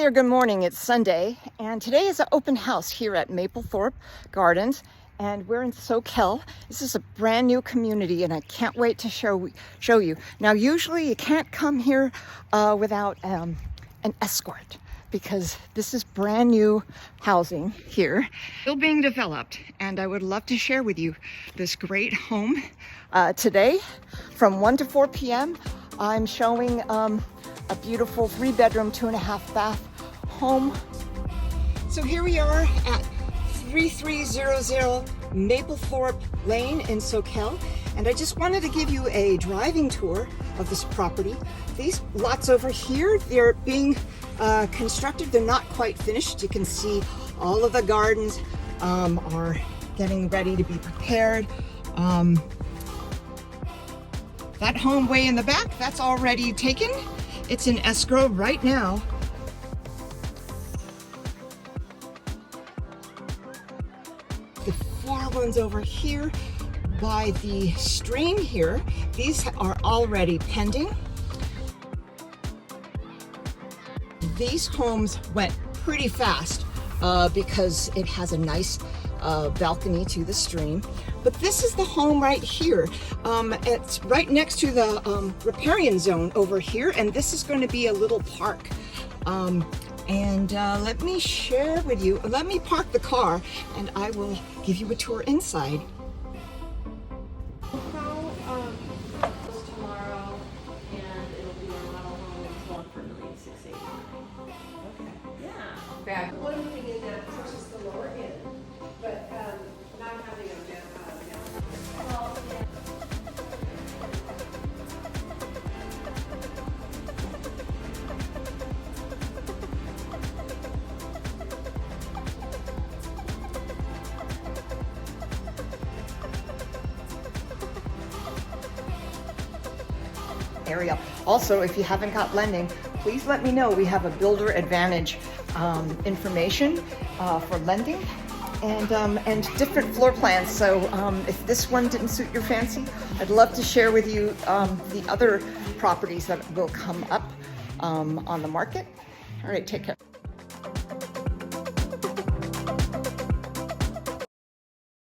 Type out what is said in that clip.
there, good morning. It's Sunday, and today is an open house here at Maplethorpe Gardens, and we're in Soquel. This is a brand new community, and I can't wait to show you. Now, usually you can't come here without an escort, because this is brand new housing here, still being developed, and I would love to share with you this great home today from 1 to 4 p.m. I'm showing a beautiful 3-bedroom, 2.5-bath home. So here we are at 3300 Maplethorpe Lane in Soquel, and I just wanted to give you a driving tour of this property. These lots over here, they're being constructed. They're not quite finished. You can see all of the gardens are getting ready to be prepared. That home way in the back, that's already taken. It's in escrow right now. The far ones over here by the stream here, these are already pending. These homes went pretty fast because it has a nice balcony to the stream. But this is the home right here. It's right next to the riparian zone over here, and this is going to be a little park. Let me share with you, let me park the car and I will give you a tour inside. Tomorrow, and it'll be a model home until for $1,689,000. Okay. Yeah. Bad. One thing in that pushes the lower end, but not having a down. Well, yeah. Area. Also, if you haven't got lending, please let me know. We have a builder advantage information for lending and different floor plans. So if this one didn't suit your fancy, I'd love to share with you the other properties that will come up on the market. All right, take care.